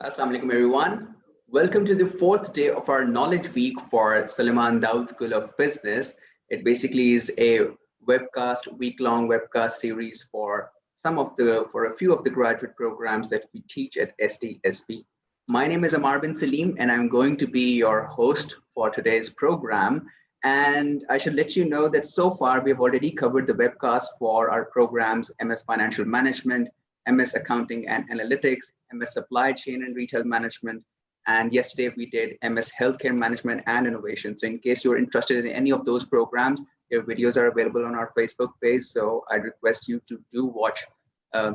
Assalamu alaikum everyone. Welcome to the fourth day of our knowledge week for Suleman Dawood School of Business. It basically is a week-long webcast series for a few of the graduate programs that we teach at SDSB. My name is Amar bin Salim and I'm going to be your host for today's program. And I should let you know that so far we've already covered the webcast for our programs MS Financial Management, MS Accounting and Analytics, MS Supply Chain and Retail Management, and yesterday we did MS Healthcare Management and Innovation. So in case you're interested in any of those programs, your videos are available on our Facebook page. So I request you to do watch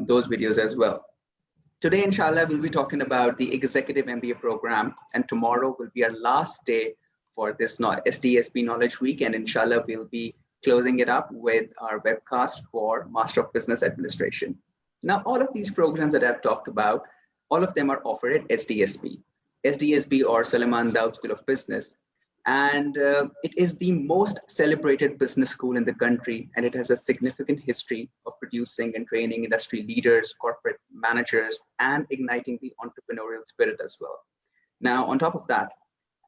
those videos as well. Today, inshallah, we'll be talking about the Executive MBA program, and tomorrow will be our last day for this SDSB Knowledge Week, and inshallah, we'll be closing it up with our webcast for Master of Business Administration. Now, all of these programs that I've talked about, all of them are offered at SDSB or Suleman Dawood School of Business. And it is the most celebrated business school in the country, and it has a significant history of producing and training industry leaders, corporate managers, and igniting the entrepreneurial spirit as well. Now, on top of that,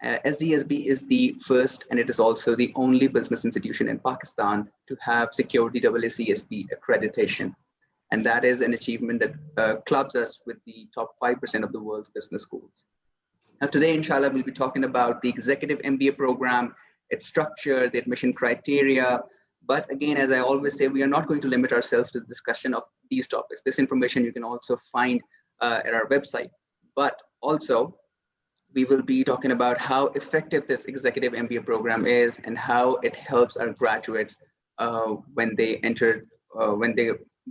SDSB is the first, and it is also the only business institution in Pakistan to have secured the AACSB accreditation. And that is an achievement that clubs us with the top 5% of the world's business schools. Now today, inshallah, we'll be talking about the Executive MBA program, its structure, the admission criteria. But again, as I always say, we are not going to limit ourselves to the discussion of these topics. This information you can also find at our website. But also, we will be talking about how effective this Executive MBA program is and how it helps our graduates when they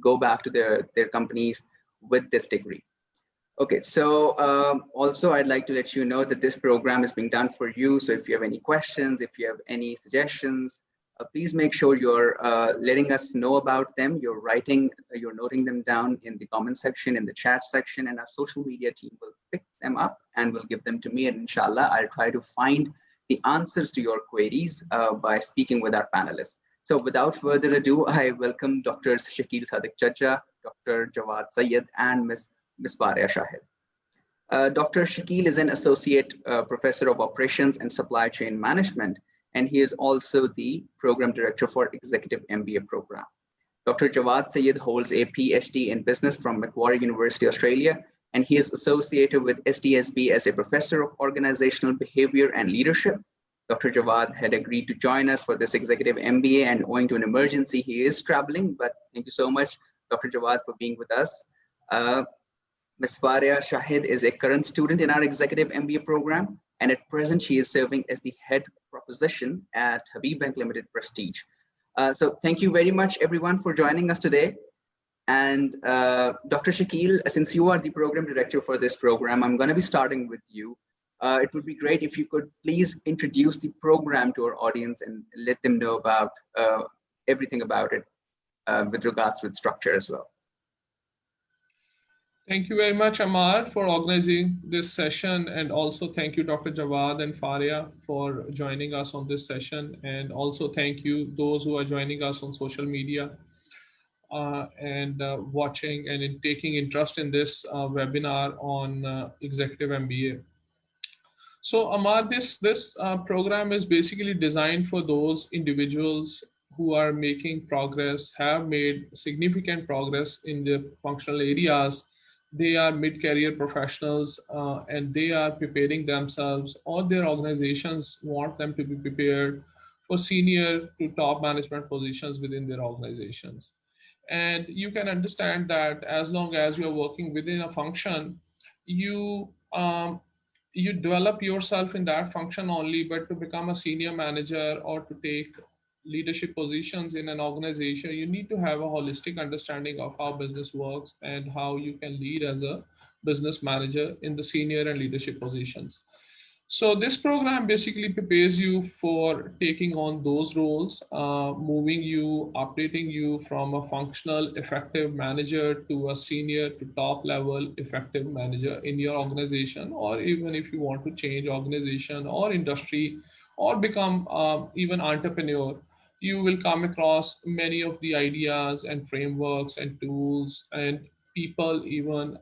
go back to their companies with this degree. Okay, so also I'd like to let you know that this program is being done for you. So if you have any questions, if you have any suggestions, please make sure you're letting us know about them. You're noting them down in the comment section, in the chat section, and our social media team will pick them up and will give them to me. And inshallah, I'll try to find the answers to your queries by speaking with our panelists. So without further ado, I welcome Dr. Shakil Sadiq Chacha, Dr. Jawad Sayed, and Ms. Faria Shahid. Dr. Shakil is an Associate Professor of Operations and Supply Chain Management, and he is also the Program Director for Executive MBA Program. Dr. Jawad Sayed holds a PhD in Business from Macquarie University, Australia, and he is associated with SDSB as a Professor of Organizational Behavior and Leadership. Dr. Jawad had agreed to join us for this Executive MBA, and owing to an emergency, he is traveling, but thank you so much, Dr. Jawad, for being with us. Ms. Faria Shahid is a current student in our Executive MBA program, and at present, she is serving as the head proposition at Habib Bank Limited Prestige. So thank you very much, everyone, for joining us today. And Dr. Shakil, since you are the program director for this program, I'm going to be starting with you. It would be great if you could please introduce the program to our audience and let them know about everything about it with regards to its structure as well. Thank you very much, Amar, for organizing this session. And also thank you, Dr. Jawad and Faria, for joining us on this session. And also thank you, those who are joining us on social media and watching and taking interest in this webinar on Executive MBA. So Amar, this program is basically designed for those individuals who are making progress, have made significant progress in the functional areas. They are mid-career professionals and they are preparing themselves, or their organizations want them to be prepared for senior to top management positions within their organizations. And you can understand that as long as you're working within a function, you develop yourself in that function only, but to become a senior manager or to take leadership positions in an organization, you need to have a holistic understanding of how business works and how you can lead as a business manager in the senior and leadership positions. So this program basically prepares you for taking on those roles, moving you, updating you from a functional effective manager to a senior to top level effective manager in your organization, or even if you want to change organization or industry or become even entrepreneur, you will come across many of the ideas and frameworks and tools and people even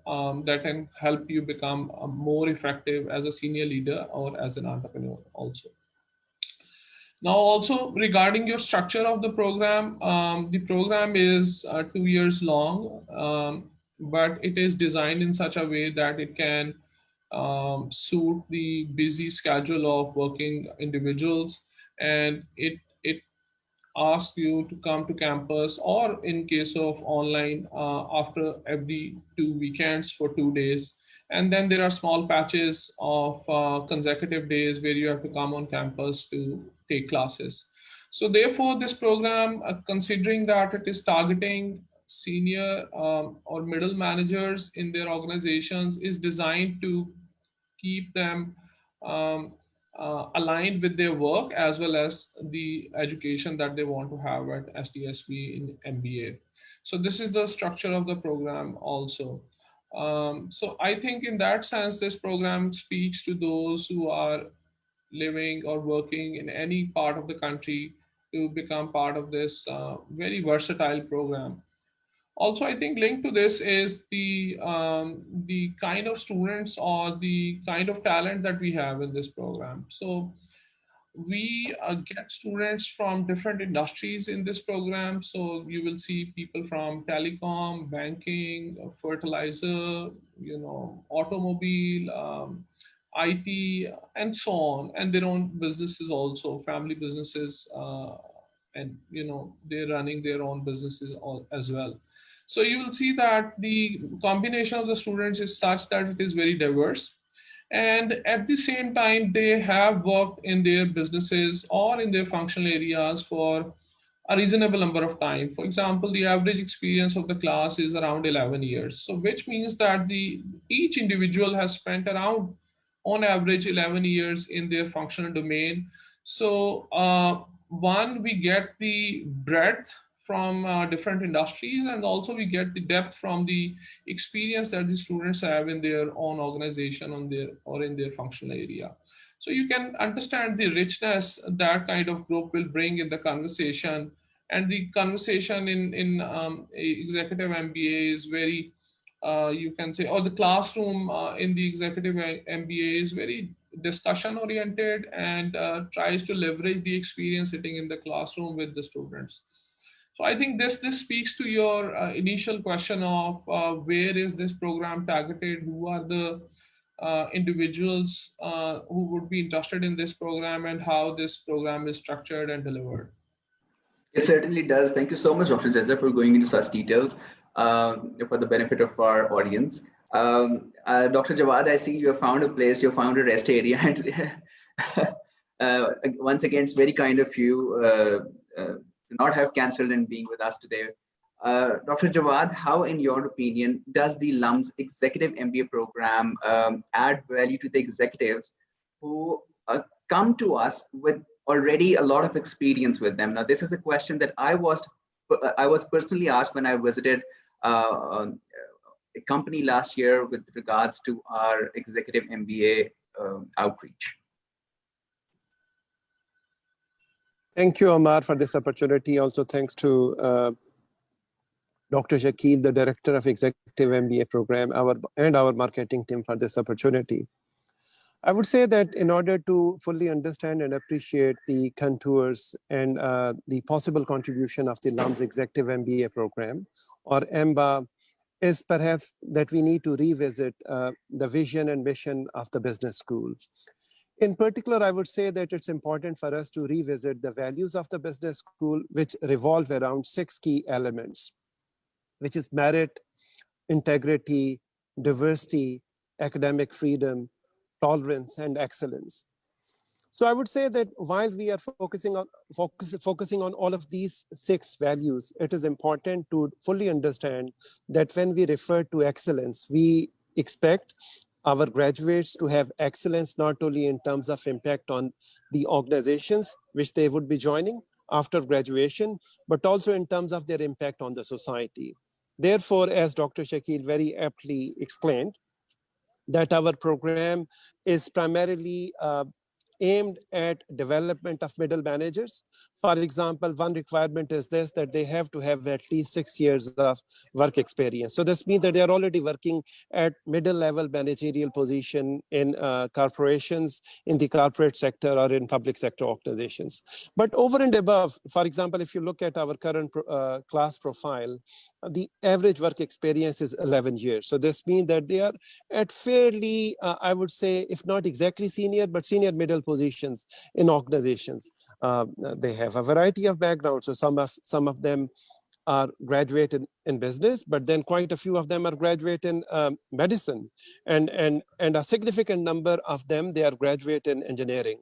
that can help you become more effective as a senior leader or as an entrepreneur also. Now, also regarding your structure of the program is 2 years long, but it is designed in such a way that it can suit the busy schedule of working individuals, and it ask you to come to campus, or in case of online, after every 2 weekends for 2 days. And then there are small patches of consecutive days where you have to come on campus to take classes. So therefore this program, considering that it is targeting senior or middle managers in their organizations, is designed to keep them um, aligned with their work as well as the education that they want to have at SDSB in MBA. So this is the structure of the program also. So I think in that sense, this program speaks to those who are living or working in any part of the country to become part of this very versatile program. Also, I think linked to this is the kind of students or the kind of talent that we have in this program. So we get students from different industries in this program. So you will see people from telecom, banking, fertilizer, automobile, IT, and so on, and their own businesses also, family businesses, and they're running their own businesses as well. So you will see that the combination of the students is such that it is very diverse, and at the same time they have worked in their businesses or in their functional areas for a reasonable number of time. For example, the average experience of the class is around 11 years, so which means that the each individual has spent around, on average, 11 years in their functional domain. So one, we get the breadth from different industries, and also we get the depth from the experience that the students have in their own organization on their or in their functional area. So you can understand the richness that kind of group will bring in the conversation. And the conversation in executive MBA is very, you can say, or the classroom in the executive MBA is very discussion oriented, and tries to leverage the experience sitting in the classroom with the students. So I think this speaks to your initial question of where is this program targeted, who are the individuals who would be interested in this program, and how this program is structured and delivered. It certainly does. Thank you so much, Dr. Zeza, for going into such details for the benefit of our audience. Dr. Jawad, I see you have found a place, you have found a rest area, and once again, it's very kind of you to not have cancelled and being with us today. Dr. Jawad, how, in your opinion, does the LUMS Executive MBA program add value to the executives who come to us with already a lot of experience with them? Now, this is a question that I was personally asked when I visited a company last year with regards to our executive MBA outreach. Thank you, Amar, for this opportunity. Also, thanks to Dr. Shakil, the Director of Executive MBA Program, and our marketing team for this opportunity. I would say that in order to fully understand and appreciate the contours and the possible contribution of the LUMS Executive MBA Program, or EMBA, is perhaps that we need to revisit the vision and mission of the business school. In particular, I would say that it's important for us to revisit the values of the business school, which revolve around 6 key elements, which is merit, integrity, diversity, academic freedom, tolerance, and excellence. So I would say that while we are focusing on all of these 6 values, it is important to fully understand that when we refer to excellence, we expect our graduates to have excellence not only in terms of impact on the organizations which they would be joining after graduation, but also in terms of their impact on the society. Therefore, as Dr. Shakil very aptly explained, that our program is primarily aimed at development of middle managers For example, one requirement is this, that they have to have at least 6 years of work experience. So this means that they are already working at middle level managerial position in corporations, in the corporate sector or in public sector organizations. But over and above, for example, if you look at our current class profile, the average work experience is 11 years. So this means that they are at fairly, I would say, if not exactly senior, but senior middle positions in organizations. They have a variety of backgrounds. So some of them are graduated in business, but then quite a few of them are graduate in medicine, and a significant number of them, they are graduate in engineering.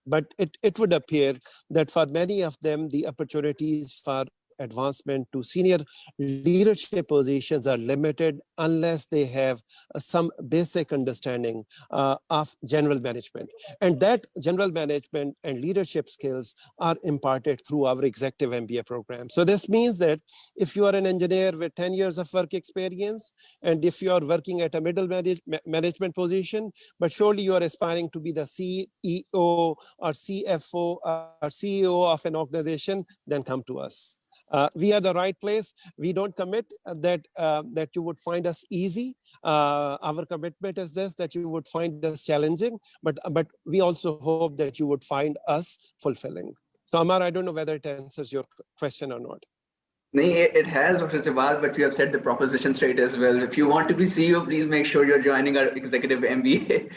But it would appear that for many of them, the opportunities for advancement to senior leadership positions are limited unless they have some basic understanding of general management. And that general management and leadership skills are imparted through our executive MBA program. So this means that if you are an engineer with 10 years of work experience, and if you are working at a middle management position, but surely you are aspiring to be the CEO or CFO or CEO of an organization, then come to us. We are the right place. We don't commit that you would find us easy. Our commitment is this, that you would find us challenging, but we also hope that you would find us fulfilling. So Amar, I don't know whether it answers your question or not. It has, Dr. Jawad, but you have said the proposition straight as well. If you want to be CEO, please make sure you're joining our executive MBA.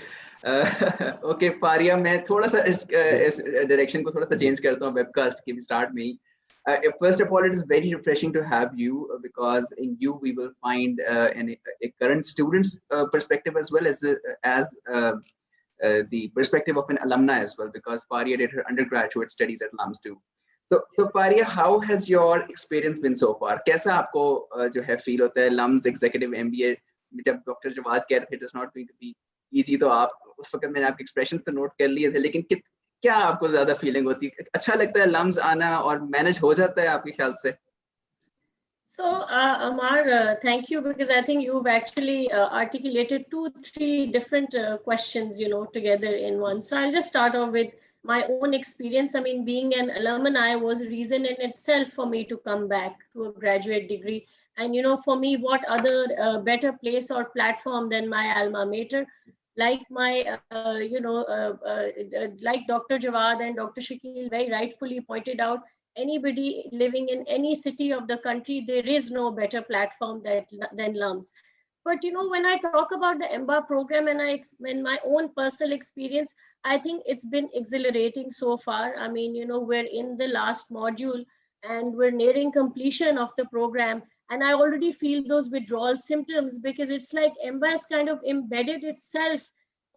Okay, Faria, मैं थोड़ा सा इस direction को थोड़ा सा change करता हूँ webcast के start में. First of all, it is very refreshing to have you because in you we will find a current student's perspective as well as the perspective of an alumni as well, because Faria did her undergraduate studies at LUMS too. So Faria, how has your experience been so far? कैसा आपको जो है feel होता है LUMS Executive MBA जब Dr. Jawad कह रहे थे it is not going to be easy, तो आप उस वक्त मैंने आपके expressions तो note कर लिए थे, लेकिन क्या आपको ज़्यादा feeling होती है? अच्छा लगता है LUMS आना और manage हो जाता है आपके ख्याल से? So Amar, thank you, because I think you've actually articulated 2-3 different questions, together in one. So I'll just start off with my own experience. I mean, being an alumni was a reason in itself for me to come back to a graduate degree. And, for me, what other better place or platform than my alma mater? Like my, like Dr. Jawad and Dr. Shakil very rightfully pointed out, anybody living in any city of the country, there is no better platform than LUMS. But when I talk about the EMBA program and in my own personal experience, I think it's been exhilarating so far. I mean, we're in the last module and we're nearing completion of the program, and I already feel those withdrawal symptoms, because it's like EMBA has kind of embedded itself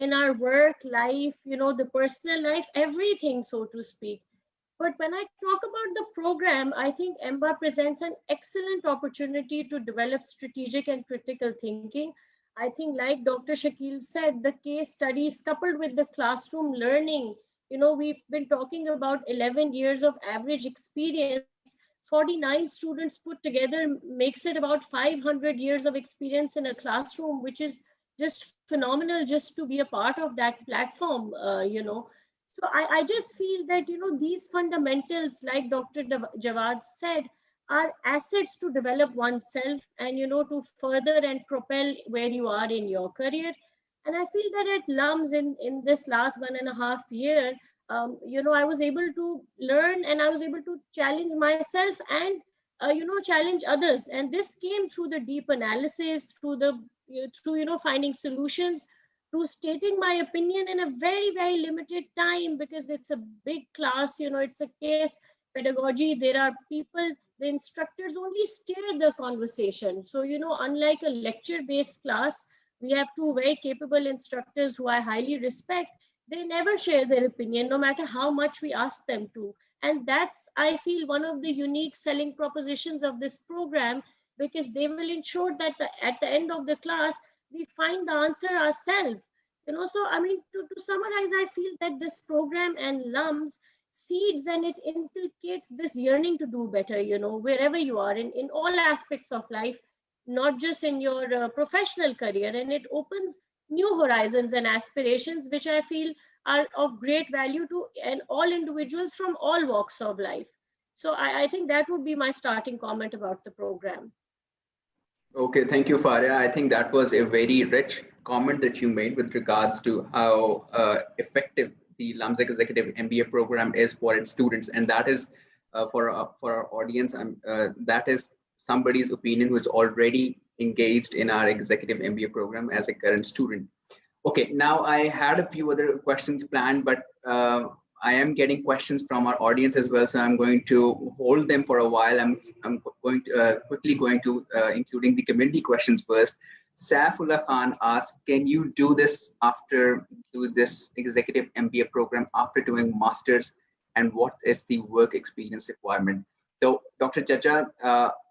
in our work life, the personal life, everything, so to speak. But when I talk about the program, I think EMBA presents an excellent opportunity to develop strategic and critical thinking. I think, like Dr. Shakil said, the case studies coupled with the classroom learning, we've been talking about 11 years of average experience. 49 students put together makes it about 500 years of experience in a classroom, which is just phenomenal just to be a part of that platform, So I just feel that, these fundamentals, like Dr. Jawad said, are assets to develop oneself and, to further and propel where you are in your career. And I feel that at LUMS in this last 1.5 year, I was able to learn and I was able to challenge myself and, challenge others. And this came through the deep analysis, through finding solutions, to stating my opinion in a very, very limited time, because it's a big class, it's a case pedagogy. There are people, the instructors only steer the conversation. So, unlike a lecture-based class, we have 2 very capable instructors who I highly respect. They never share their opinion, no matter how much we ask them to. And that's, I feel, one of the unique selling propositions of this program, because they will ensure that at the end of the class, we find the answer ourselves. So I mean, to summarize, I feel that this program and LUMS seeds and it inculcates this yearning to do better, wherever you are in all aspects of life, not just in your professional career. And it opens new horizons and aspirations, which I feel are of great value to and all individuals from all walks of life. So I think that would be my starting comment about the program. Okay, thank you, Faria. I think that was a very rich comment that you made with regards to how effective the LUMS Executive MBA program is for its students, and that is for our audience. That is somebody's opinion who is already engaged in our Executive MBA program as a current student. Okay, now I had a few other questions planned, but I am getting questions from our audience as well, so I'm going to hold them for a while. I'm going to quickly going to including the community questions first. Saifullah Khan asks, can you do this executive MBA program after doing masters, and what is the work experience requirement? So, Dr. Chacha,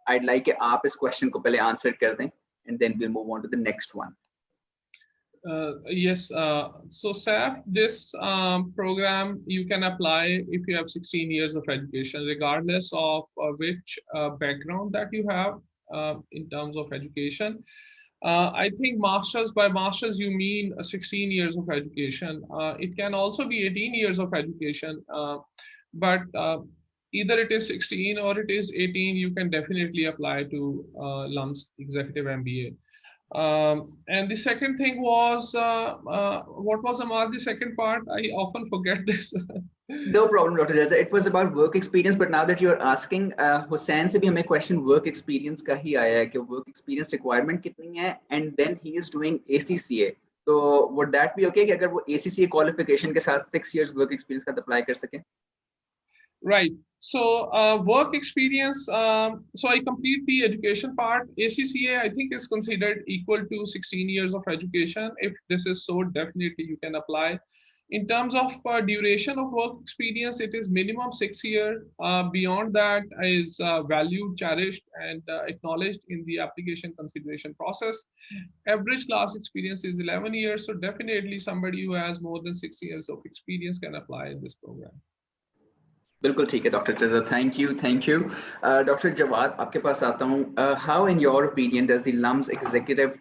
I'd like आप इस question को पहले answer कर दें, and then we'll move on to the next one. Yes, so SAF, this program you can apply if you have 16 years of education, regardless of which background that you have in terms of education. I think by masters you mean 16 years of education. It can also be 18 years of education, but either it is 16 or it is 18, you can definitely apply to LUMS Executive MBA. And the second thing was, what was, Amar, the second part? I often forget this. No problem, Dr. Jaja. It was about work experience, but now that you're asking, Hussain se bhi hame question work experience ka hi aaya hai ki work experience requirement kitni hai, and then he is doing ACCA. So would that be okay कि अगर वो ACCA qualification के साथ 6 years work experience का apply कर सके? Right. So work experience, so I complete the education part. ACCA, I think, is considered equal to 16 years of education. If this is so, definitely you can apply. In terms of duration of work experience, it is minimum 6 years. Beyond that is valued, cherished, and acknowledged in the application consideration process. Average class experience is 11 years. So definitely somebody who has more than 6 years of experience can apply in this program. बिल्कुल ठीक है doctor चजा, thank you doctor Jawad, आपके पास आता हूँ. How in your opinion does the LUMS executive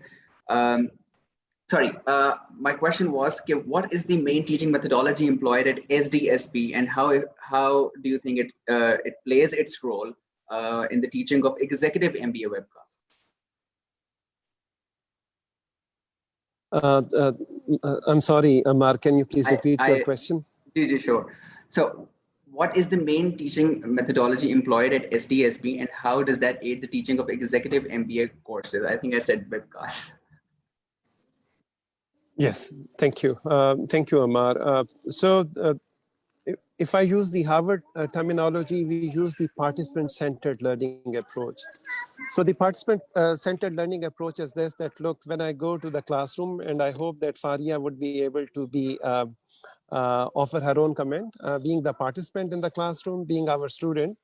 my question was, what is the main teaching methodology employed at SDSB, and how do you think it plays its role in the teaching of executive MBA webcasts? I'm sorry, Amar, can you please repeat your question? Sure. So, what is the main teaching methodology employed at SDSB, and how does that aid the teaching of executive MBA courses? I think I said webcast. Yes, thank you. Thank you, Amar. If I use the Harvard terminology, we use the participant-centered learning approach. So the participant-centered learning approach is this, that look, when I go to the classroom, and I hope that Faria would be able to be offer her own comment, being the participant in the classroom, being our student.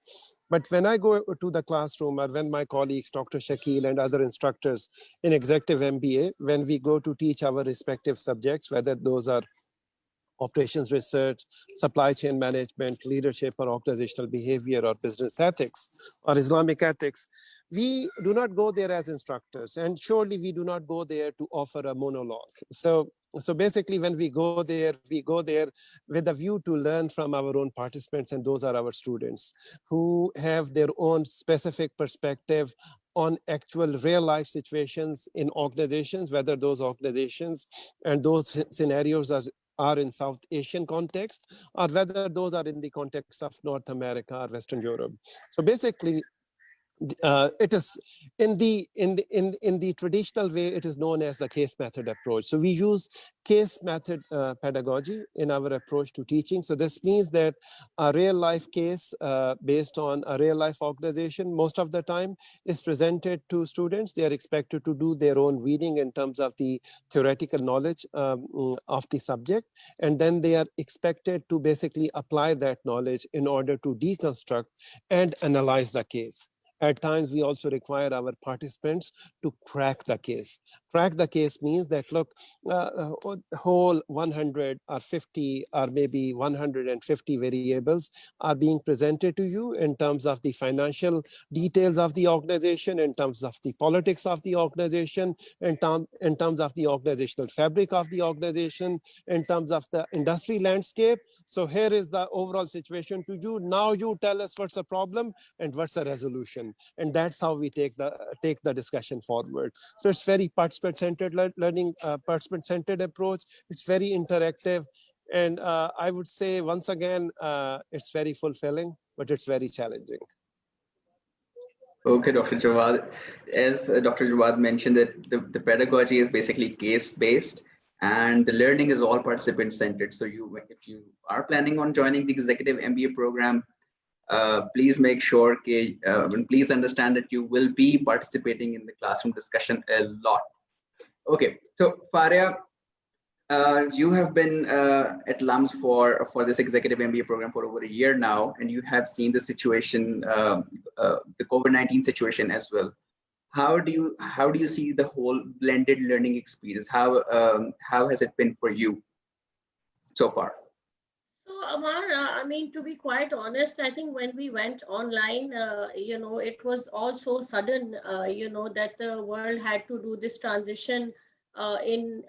But when I go to the classroom, or when my colleagues, Dr. Shakil and other instructors in Executive MBA, when we go to teach our respective subjects, whether those are operations research, supply chain management, leadership or organizational behavior, or business ethics or Islamic ethics, we do not go there as instructors, and surely we do not go there to offer a monologue. So basically, when we go there with a view to learn from our own participants, and those are our students who have their own specific perspective on actual real life situations in organizations, whether those organizations and those scenarios are in South Asian context, or whether those are in the context of North America or Western Europe. So basically, it is in the traditional way, it is known as the case method approach. So we use case method pedagogy in our approach to teaching. So this means that a real life case based on a real life organization most of the time is presented to students. They are expected to do their own reading in terms of the theoretical knowledge of the subject, and then they are expected to basically apply that knowledge in order to deconstruct and analyze the case. At times, we also require our participants to crack the case. crack the case means that, look, whole 100 or 50 or maybe 150 variables are being presented to you in terms of the financial details of the organization, in terms of the politics of the organization, in terms of the organizational fabric of the organization, in terms of the industry landscape. So here is the overall situation to you. Now you tell us what's the problem and what's the resolution. And that's how we take the discussion forward. So it's very participant-centered learning, participant-centered approach. It's very interactive. And I would say, once again, it's very fulfilling, but it's very challenging. Okay, Dr. Jawad. As Dr. Jawad mentioned, that the pedagogy is basically case-based and the learning is all participant-centered. So if you are planning on joining the executive MBA program, please make sure, and please understand that you will be participating in the classroom discussion a lot. Okay, so Faria, you have been at LUMS for this executive MBA program for over a year now, and you have seen the situation, the COVID-19 situation as well. How do you see the whole blended learning experience? How has it been for you so far? So Amar, I mean, to be quite honest, I think when we went online, it was all so sudden, that the world had to do this transition in,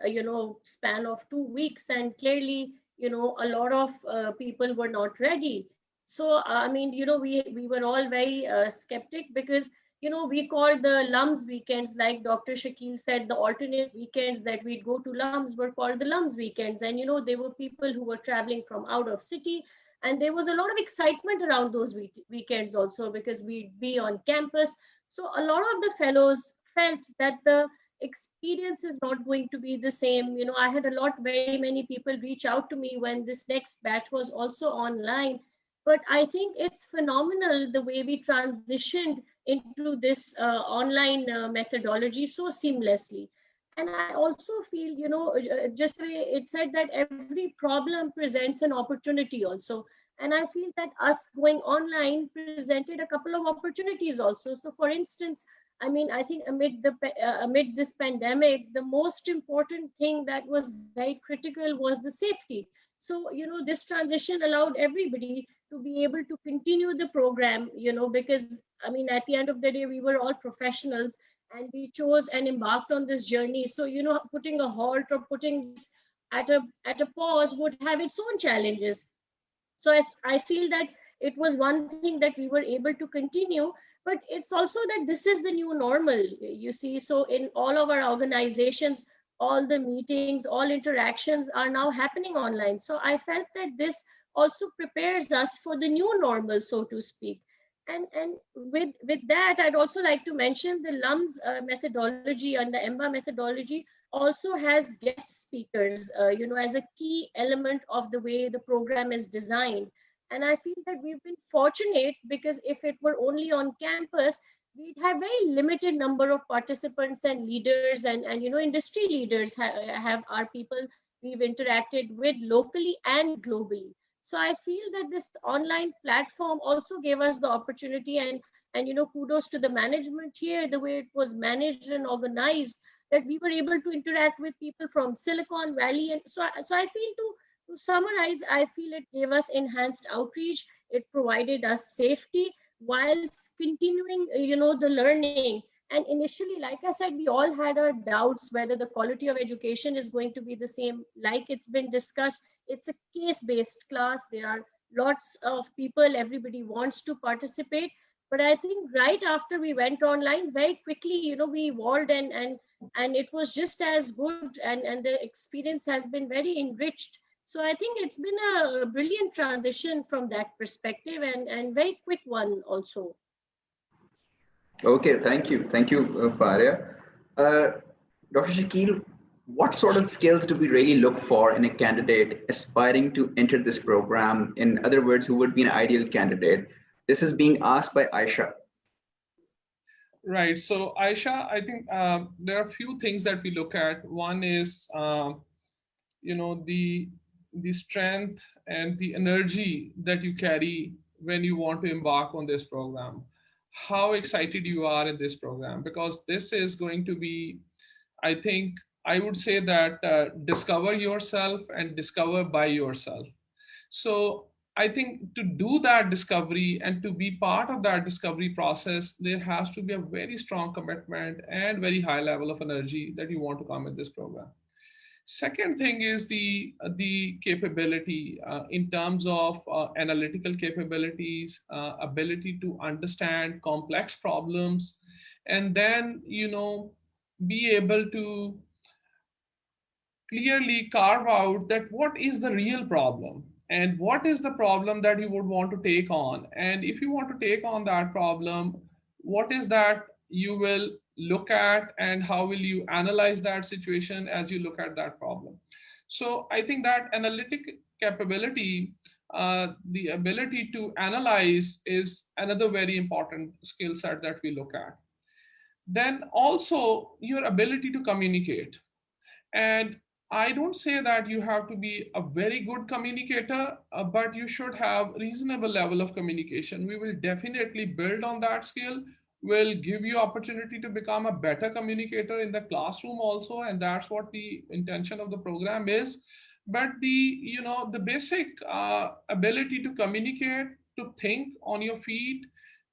span of 2 weeks. And clearly, a lot of people were not ready. So, I mean, we were all very skeptic because, we called the LUMS weekends, like Dr. Shakil said, the alternate weekends that we'd go to LUMS were called the LUMS weekends. And, there were people who were traveling from out of city. And there was a lot of excitement around those weekends also because we'd be on campus. So a lot of the fellows felt that the experience is not going to be the same. I had very many people reach out to me when this next batch was also online. But I think it's phenomenal the way we transitioned into this online methodology so seamlessly. And I also feel, just the way it said that every problem presents an opportunity also. And I feel that us going online presented a couple of opportunities also. So for instance, I mean, I think amid this pandemic, the most important thing that was very critical was the safety. So, this transition allowed everybody to be able to continue the program, because I mean, at the end of the day, we were all professionals and we chose and embarked on this journey. So, putting a halt or putting this at a pause would have its own challenges. So I feel that it was one thing that we were able to continue, but it's also that this is the new normal, you see. So in all of our organizations, all the meetings, all interactions are now happening online. So I felt that this also prepares us for the new normal, so to speak. And with that, I'd also like to mention the LUMS methodology and the EMBA methodology also has guest speakers, as a key element of the way the program is designed. And I feel that we've been fortunate because if it were only on campus, we'd have very limited number of participants and leaders and industry leaders have our people we've interacted with locally and globally. So I feel that this online platform also gave us the opportunity and kudos to the management here, the way it was managed and organized, that we were able to interact with people from Silicon Valley. And so I feel to summarize, I feel it gave us enhanced outreach. It provided us safety whilst continuing, the learning. And initially, like I said, we all had our doubts whether the quality of education is going to be the same. Like it's been discussed, it's a case-based class. There are lots of people, everybody wants to participate. But I think right after we went online, very quickly, we evolved and it was just as good and the experience has been very enriched. So I think it's been a brilliant transition from that perspective and very quick one also. Okay, thank you, Faria. Dr. Shakil, what sort of skills do we really look for in a candidate aspiring to enter this program? In other words, who would be an ideal candidate? This is being asked by Aisha. Right. So Aisha, I think there are a few things that we look at. One is, the strength and the energy that you carry when you want to embark on this program. How excited you are in this program, because this is going to be I think I would say that discover yourself and discover by yourself. So I think to do that discovery and to be part of that discovery process, there has to be a very strong commitment and very high level of energy that you want to come in this program. Second thing is the capability in terms of analytical capabilities, ability to understand complex problems, and then be able to clearly carve out that what is the real problem and what is the problem that you would want to take on, and if you want to take on that problem, what is that you will look at and how will you analyze that situation as you look at that problem. So I think that analytic capability, the ability to analyze, is another very important skill set that we look at. Then also your ability to communicate. And I don't say that you have to be a very good communicator, but you should have reasonable level of communication. We will definitely build on that skill. We'll give you opportunity to become a better communicator in the classroom also, and that's what the intention of the program is. But the basic ability to communicate, to think on your feet,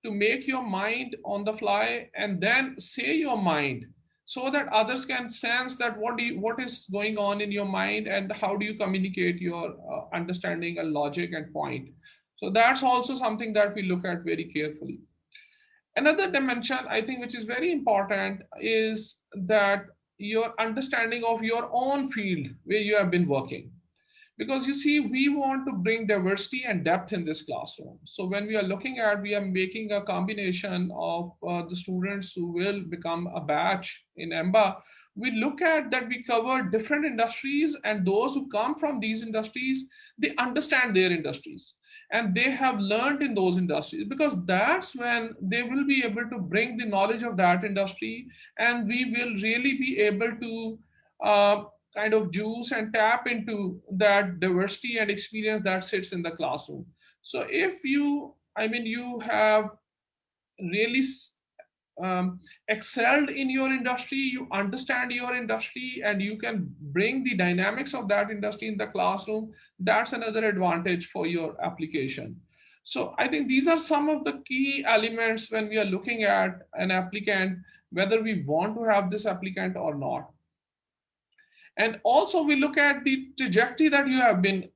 to make your mind on the fly, and then say your mind, so that others can sense that what is going on in your mind and how do you communicate your understanding and logic and point. So that's also something that we look at very carefully. Another dimension I think which is very important is that your understanding of your own field where you have been working. Because you see, we want to bring diversity and depth in this classroom. So when we are looking at, we are making a combination of the students who will become a batch in EMBA. We look at that we cover different industries, and those who come from these industries, they understand their industries and they have learned in those industries, because that's when they will be able to bring the knowledge of that industry, and we will really be able to kind of juice and tap into that diversity and experience that sits in the classroom. So if you have really excelled in your industry, you understand your industry, and you can bring the dynamics of that industry in the classroom, that's another advantage for your application. So I think these are some of the key elements when we are looking at an applicant, whether we want to have this applicant or not. And also we look at the trajectory that you have been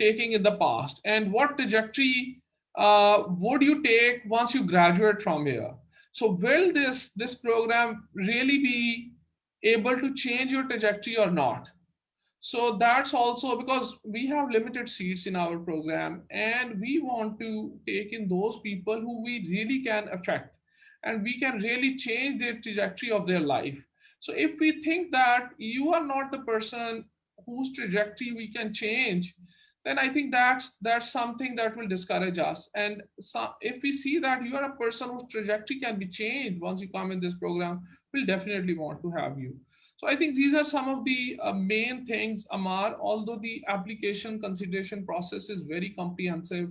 taking in the past, and what trajectory would you take once you graduate from here. So will this program really be able to change your trajectory or not? So that's also because we have limited seats in our program, and we want to take in those people who we really can affect, and we can really change the trajectory of their life. So if we think that you are not the person whose trajectory we can change, then I think that's something that will discourage us. And so if we see that you are a person whose trajectory can be changed once you come in this program, we'll definitely want to have you. So I think these are some of the main things, Amar, although the application consideration process is very comprehensive,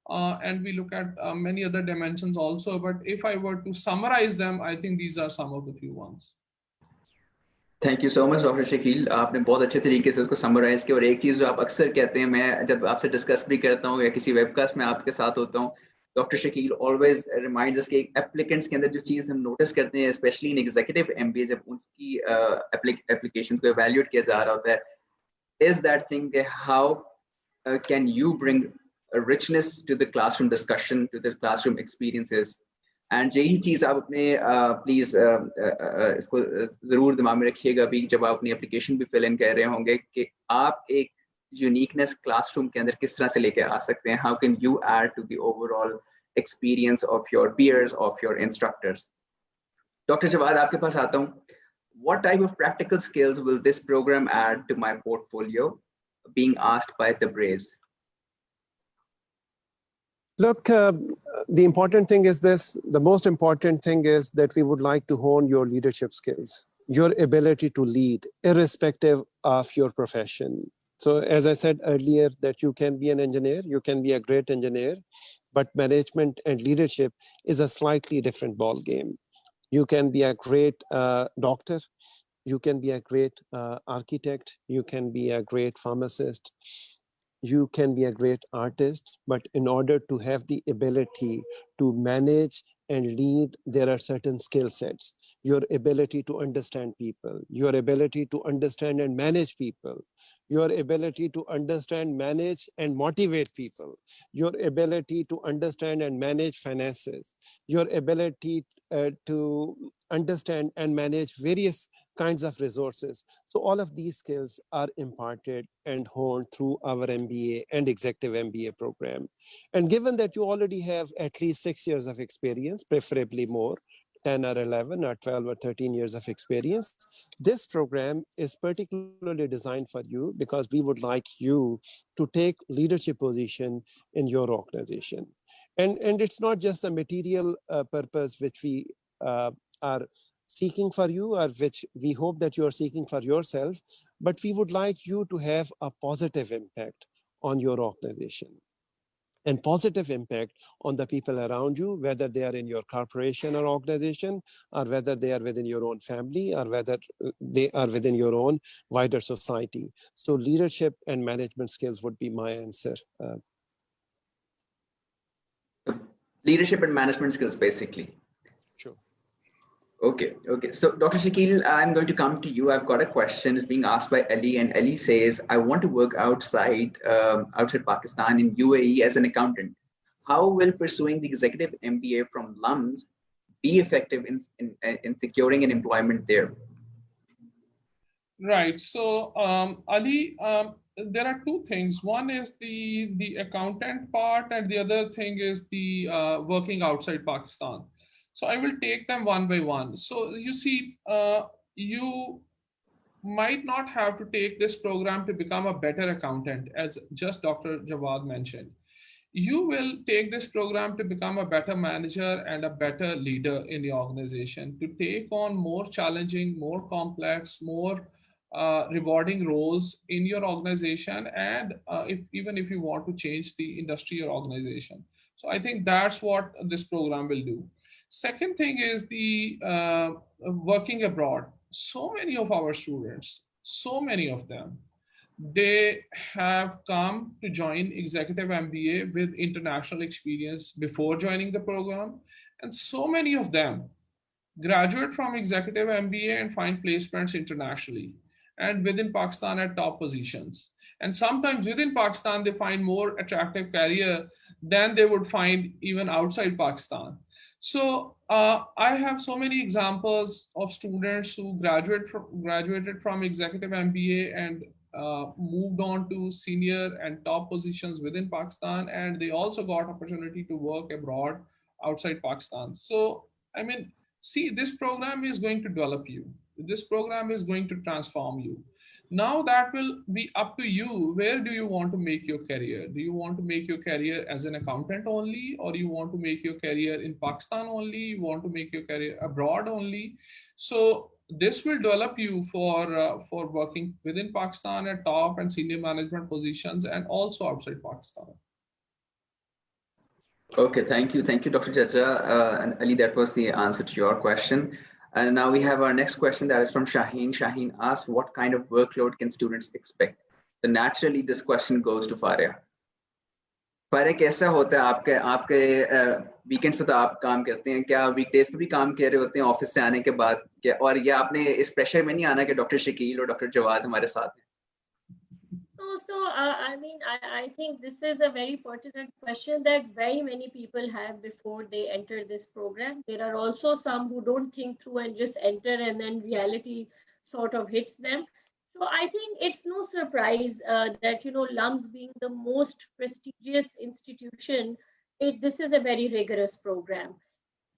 and we look at many other dimensions also. But if I were to summarize them, I think these are some of the few ones. Thank you so much doctor Shakeel, आपने बहुत अच्छे तरीके से उसको summarise किया। और एक चीज़ जो आप अक्सर कहते हैं, मैं जब आपसे डिस्कस भी करता हूँ या किसी वेबकास्ट में आपके साथ होता हूँ, doctor Shakeel always remind us कि एप्लीकेंट्स के अंदर जो चीज़ हम नोटिस करते हैं, स्पेशली इन एग्जीक्यूटिव एमबीए, जब उसकी एप्लीकेशंस को इवैल्यूएट किया जा रहा होता है, is that thing how can you bring richness to the classroom discussion, to the classroom experiences. And यही चीज़ आप अपने प्लीज इसको जरूर दिमाग में रखिएगा भी जब आप अपनी एप्लीकेशन भी फिल इन कर रहे होंगे कि आप एक यूनिकनेस क्लासरूम के अंदर किस तरह से लेके आ सकते हैं. How can you add to the overall experience of your peers, of your instructors. Doctor Jawad, आपके पास आता हूँ. What type of practical skills will this program add to my portfolio, being asked by the Braze? Look, the important thing is this. The most important thing is that we would like to hone your leadership skills, your ability to lead, irrespective of your profession. So as I said earlier, that you can be an engineer, you can be a great engineer, but management and leadership is a slightly different ball game. You can be a great doctor. You can be a great architect. You can be a great pharmacist. You can be a great artist. But in order to have the ability to manage and lead, there are certain skill sets. Your ability to understand people, your ability to understand and manage people, your ability to understand, manage, and motivate people, your ability to understand and manage finances, your ability to understand and manage various kinds of resources. So all of these skills are imparted and honed through our MBA and executive MBA program. And given that you already have at least 6 years of experience, preferably more, 10 or 11 or 12 or 13 years of experience, this program is particularly designed for you because we would like you to take leadership position in your organization. And it's not just the material purpose which we are seeking for you, or which we hope that you are seeking for yourself, but we would like you to have a positive impact on your organization and positive impact on the people around you, whether they are in your corporation or organization, or whether they are within your own family, or whether they are within your own wider society. So leadership and management skills would be my answer. Leadership and management skills, basically. Sure. Okay. So Dr. Shakil, I'm going to come to you. I've got a question. It's being asked by Ali, and Ali says, I want to work outside Pakistan in UAE as an accountant. How will pursuing the executive MBA from LUMS be effective in securing an employment there? Right. So, Ali, there are two things. One is the accountant part, and the other thing is the working outside Pakistan. So I will take them one by one. So you see, you might not have to take this program to become a better accountant, as just Dr. Jawad mentioned. You will take this program to become a better manager and a better leader in the organization, to take on more challenging, more complex, more rewarding roles in your organization, and even if you want to change the industry or organization. So I think that's what this program will do. Second thing is the working abroad. So many of our students, so many of them, they have come to join executive MBA with international experience before joining the program. And so many of them graduate from executive MBA and find placements internationally and within Pakistan at top positions. And sometimes within Pakistan, they find more attractive career than they would find even outside Pakistan. So I have so many examples of students who graduated from executive MBA and moved on to senior and top positions within Pakistan, and they also got opportunity to work abroad outside Pakistan. So I mean, see, this program is going to develop you. This program is going to transform you. Now that will be up to you. Where do you want to make your career? Do you want to make your career as an accountant only, or you want to make your career in Pakistan only? You want to make your career abroad only? So this will develop you for working within Pakistan at top and senior management positions, and also outside Pakistan. Okay, thank you, Dr. Chacha and Ali. That was the answer to your question. And now we have our next question that is from Shaheen. Shaheen asked, what kind of workload can students expect? So naturally, this question goes to Faria. Faria, कैसा होता है आपके weekends पे तो आप काम करते हैं, क्या वीकडेज पे भी काम कर रहे होते हैं ऑफिस से आने के बाद, क्या और ये आपने इस प्रेशर में नहीं आना कि डॉक्टर शकील और डॉक्टर जवाद हमारे साथ हैं? I mean, I think this is a very pertinent question that very many people have before they enter this program. There are also some who don't think through and just enter, and then reality sort of hits them. So I think it's no surprise that, LUMS being the most prestigious institution, this is a very rigorous program.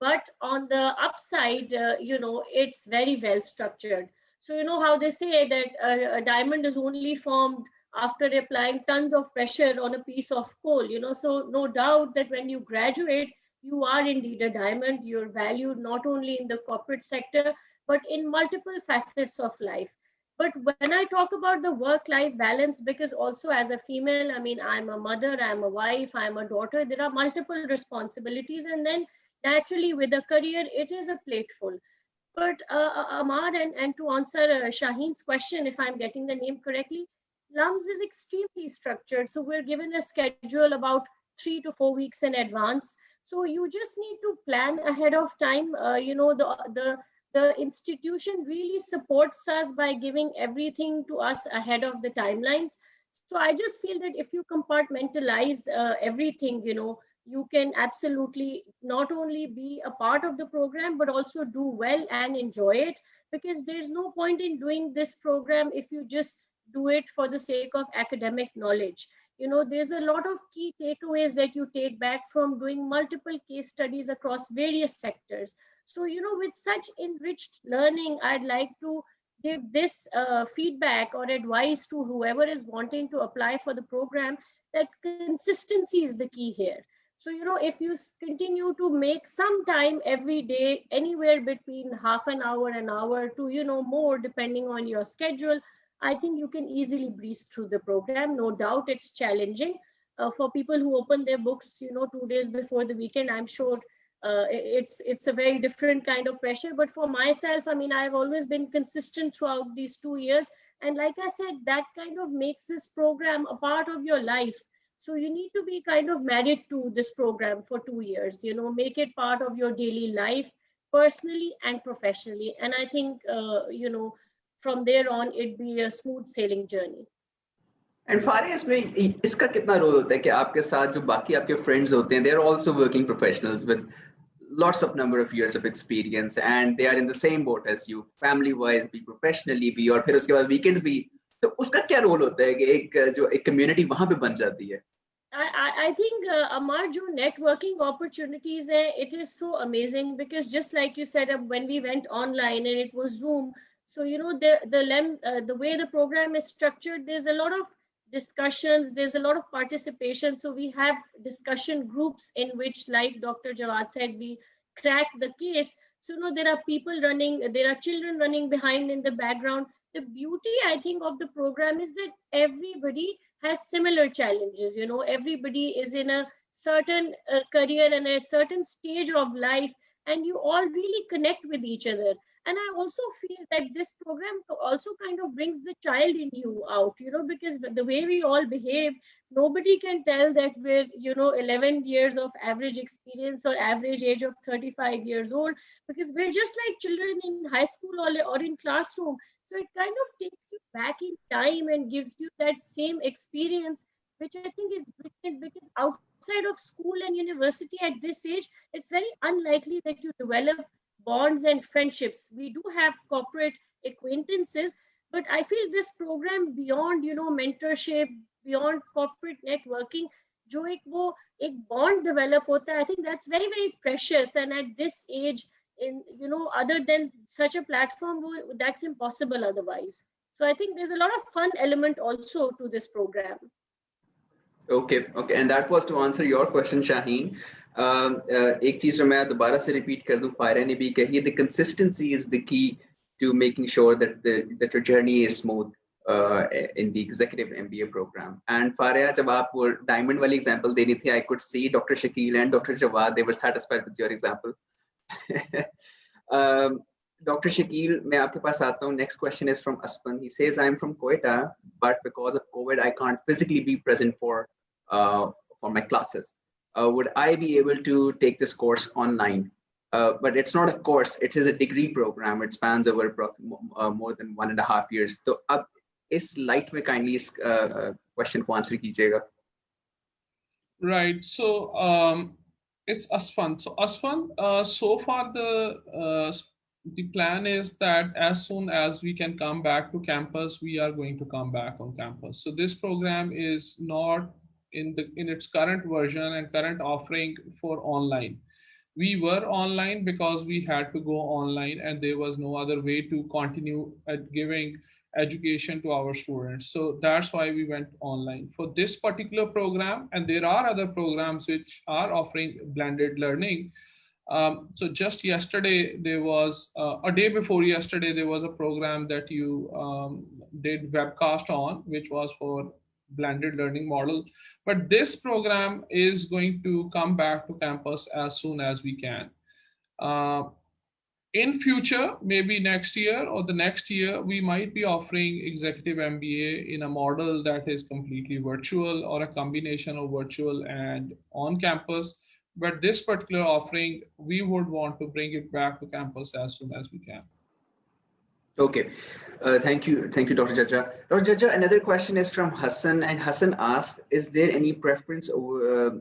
But on the upside, it's very well structured. So you know how they say that a diamond is only formed after applying tons of pressure on a piece of coal, so no doubt that when you graduate, you are indeed a diamond. You're valued not only in the corporate sector, but in multiple facets of life. But when I talk about the work-life balance, because also as a female, I mean, I'm a mother, I'm a wife, I'm a daughter, there are multiple responsibilities. And then naturally with a career, it is a plateful. But Amar, and to answer Shaheen's question, if I'm getting the name correctly, LUMS is extremely structured. So we're given a schedule about 3 to 4 weeks in advance. So you just need to plan ahead of time. The institution really supports us by giving everything to us ahead of the timelines. So I just feel that if you compartmentalize everything, you can absolutely not only be a part of the program but also do well and enjoy it, because there's no point in doing this program if you just do it for the sake of academic knowledge. There's a lot of key takeaways that you take back from doing multiple case studies across various sectors. So with such enriched learning, I'd like to give this feedback or advice to whoever is wanting to apply for the program, that consistency is the key here. So, if you continue to make some time every day, anywhere between half an hour to, more, depending on your schedule, I think you can easily breeze through the program. No doubt it's challenging. For people who open their books, 2 days before the weekend, I'm sure it's a very different kind of pressure. But for myself, I mean, I've always been consistent throughout these 2 years. And like I said, that kind of makes this program a part of your life. So you need to be kind of married to this program for 2 years, make it part of your daily life, personally and professionally. And I think, from there on, it'd be a smooth sailing journey. And Faria इसमें इसका कितना role होता है कि आपके साथ जो बाकी आपके फ्रेंड्स होते हैं, they are also working professionals with lots of number of years of experience and they are in the same boat as you, family wise भी, professionally भी, और फिर उसके बाद weekends भी. तो उसका क्या रोल होता है कि एक community वहां पे बन जाती है? I think, Amar, jo networking opportunities hai, it is so amazing, because just like you said, when we went online and it was Zoom, so the way the program is structured, there's a lot of discussions, there's a lot of participation. So we have discussion groups in which, like Dr. Jawad said, we crack the case. So there are people running, there are children running behind in the background. The beauty, I think, of the program is that everybody has similar challenges. Everybody is in a certain career and a certain stage of life, and you all really connect with each other. And I also feel that this program also kind of brings the child in you out, because the way we all behave, nobody can tell that we're, 11 years of average experience or average age of 35 years old, because we're just like children in high school or in classroom. So it kind of takes you back in time and gives you that same experience, which I think is brilliant, because outside of school and university at this age, it's very unlikely that you develop bonds and friendships. We do have corporate acquaintances, but I feel this program, beyond, mentorship, beyond corporate networking, जो एक bond develop होता है, I think that's very, very precious. And at this age, other than such a platform, that's impossible otherwise. So I think there's a lot of fun element also to this program. Okay, and that was to answer your question, Shaheen. एक चीज जो मैं दोबारा से repeat कर दूं, फायरा ने भी कही, the consistency is the key to making sure that your journey is smooth in the executive MBA program. And Faria, जब आप वो diamond वाली example देनी थी, I could see Dr. Shakil and Dr. Jawad, they were satisfied with your example. Dr. Shakil, मैं आपके पास आता हूँ. Next question is from Aspan. He says, I'm from Quetta, but because of COVID, I can't physically be present for my classes. Would I be able to take this course online? But it's not a course, it is a degree program. It spans over more than 1.5 years. So अब इस light में kindly इस question को answer कीजिएगा. Right. So it's Asfan. So Asfan, so far the plan is that as soon as we can come back to campus, we are going to come back on campus. So this program is not in its current version and current offering for online. We were online because we had to go online and there was no other way to continue at giving education to our students. So that's why we went online for this particular program. And there are other programs which are offering blended learning. So just yesterday, there was a day before yesterday, there was a program that you did webcast on, which was for blended learning model. But this program is going to come back to campus as soon as we can. In future, maybe next year or the next year, we might be offering executive MBA in a model that is completely virtual or a combination of virtual and on campus. But this particular offering, we would want to bring it back to campus as soon as we can. Okay, thank you, Dr. Jaja. Dr. Jaja, another question is from Hassan, and Hassan asked, is there any preference over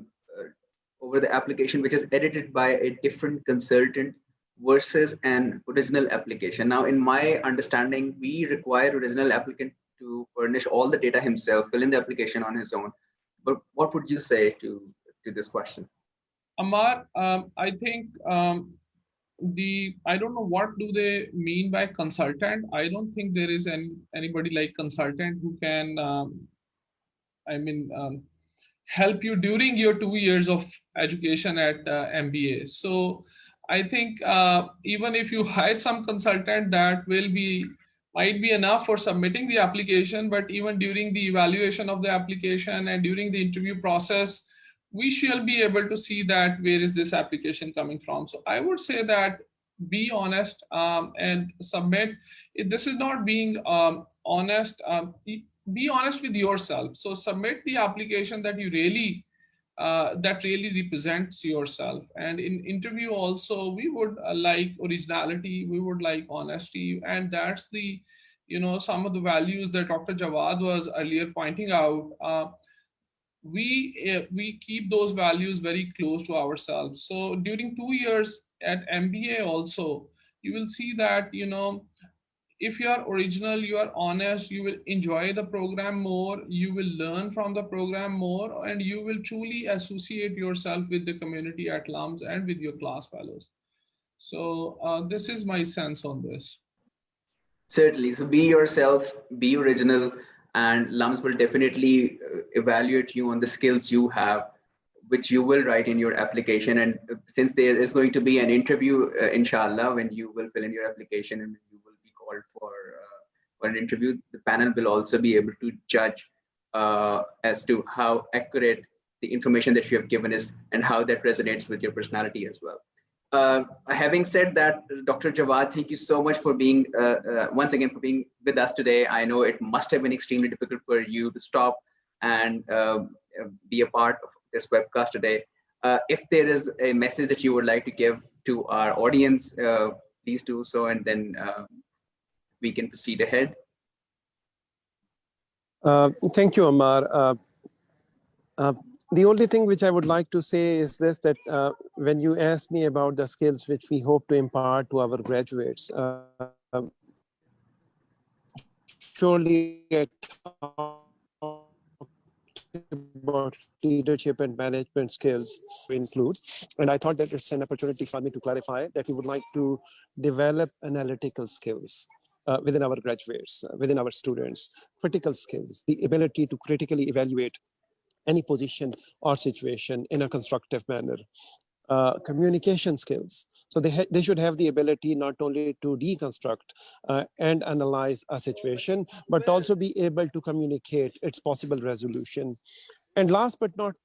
the application which is edited by a different consultant versus an original application? Now, in my understanding, we require original applicant to furnish all the data himself, fill in the application on his own. But what would you say to this question? Amar, I think I don't know what do they mean by consultant. I don't think there is anybody like consultant who can help you during your 2 years of education at MBA. So I think even if you hire some consultant, that might be enough for submitting the application, but even during the evaluation of the application and during the interview process, we shall be able to see that where is this application coming from. So I would say that be honest and submit. This is not being honest. Be honest with yourself. So submit the application that you really that really represents yourself. And in interview also, we would like originality, we would like honesty, and that's the some of the values that Dr. Jawad was earlier pointing out. We keep those values very close to ourselves. So during 2 years at MBA also, you will see that if you are original, you are honest, you will enjoy the program more, you will learn from the program more, and you will truly associate yourself with the community at LUMS and with your class fellows. So this is my sense on this. Certainly. So be yourself, be original, and LUMS will definitely evaluate you on the skills you have, which you will write in your application. And since there is going to be an interview, inshallah, when you will fill in your application and you will be called for an interview, the panel will also be able to judge as to how accurate the information that you have given is and how that resonates with your personality as well. Having said that, Dr. Jawad, thank you so much for being, once again, for being with us today. I know it must have been extremely difficult for you to stop and be a part of this webcast today. If there is a message that you would like to give to our audience, please do so, and then we can proceed ahead. Thank you, Amar. The only thing which I would like to say is this, that when you ask me about the skills which we hope to impart to our graduates, surely I about leadership and management skills include. And I thought that it's an opportunity for me to clarify that we would like to develop analytical skills within our graduates, within our students, critical skills, the ability to critically evaluate any position or situation in a constructive manner. Communication skills. So they should have the ability not only to deconstruct and analyze a situation, but also be able to communicate its possible resolution. And last but not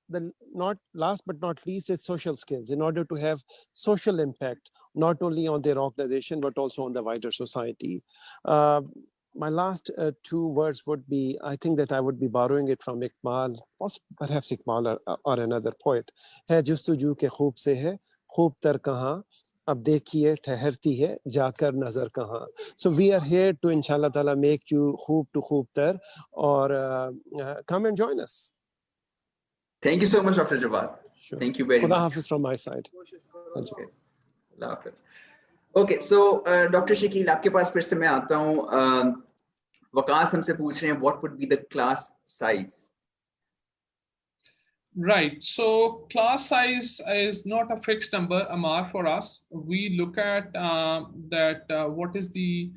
least is social skills, in order to have social impact, not only on their organization, but also on the wider society. My last 2 words would be, I think that I would be borrowing it from Iqbal, perhaps Iqbal or another poet. है जुस्तजू के खूब से है, खूब तर कहाँ, अब देखिए ठहरती है जाकर नजर कहाँ. So we are here to, inshallah ta'ala, make you खूब to खूब तर, or come and join us. Thank you so much, Dr. Jawad. Sure. Thank you very much. Khuda Hafiz from my side. Okay. Khuda Hafiz. Okay, so Dr. Shakil, आपके पास फिर से मैं आता हूँ. वकास हमसे पूछ रहे हैं, what would be the class size? Right. So class size is not a fixed number, Amar, for us. We look at what is the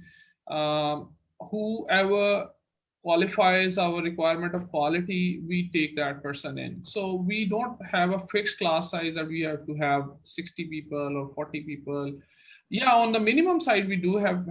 whoever qualifies our requirement of quality, we take that person in. So we don't have a fixed class size that we have to have 60 people or 40 people. Yeah, on the minimum side, we do have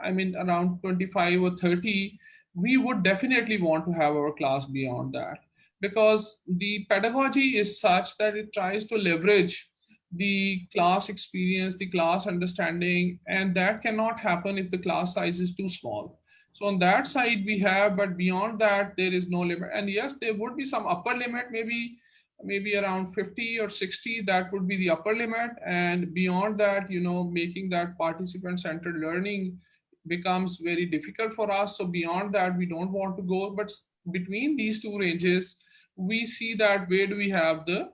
around 25 or 30. We would definitely want to have our class beyond that, because the pedagogy is such that it tries to leverage the class experience, the class understanding, and that cannot happen if the class size is too small. So on that side we have, but beyond that there is no limit. And yes, there would be some upper limit, maybe around 50 or 60, that would be the upper limit. And beyond that, making that participant centered learning becomes very difficult for us. So beyond that we don't want to go, but between these two ranges we see that where do we have the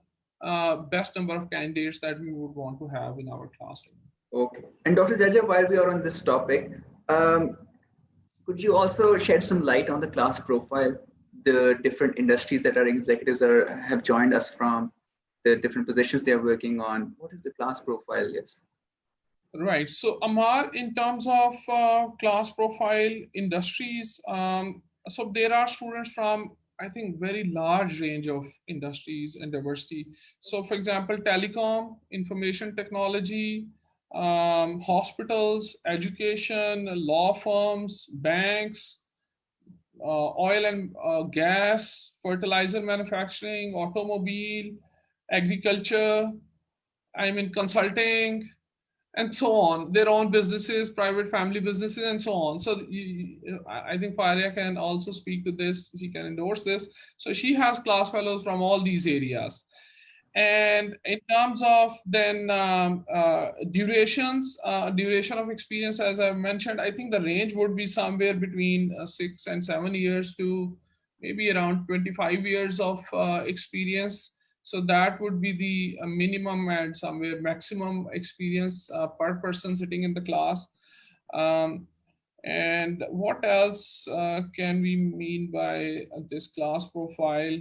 best number of candidates that we would want to have in our classroom. Okay. And Dr. Jaja, while we are on this topic, could you also shed some light on the class profile, the different industries that our executives have joined us from, the different positions they are working on? What is the class profile? Yes. Right. So Amar, in terms of class profile industries, so there are students from, I think, very large range of industries and diversity. So for example, telecom, information technology, hospitals, education, law firms, banks, oil and gas, fertilizer manufacturing, automobile, agriculture, consulting, and so on, their own businesses, private family businesses, and so on. So I think Faria can also speak to this. She can endorse this. So she has class fellows from all these areas. And in terms of then duration of experience, as I mentioned, I think the range would be somewhere between 6 and 7 years to maybe around 25 years of experience. So that would be the minimum and somewhere maximum experience per person sitting in the class. And what else can we mean by this class profile?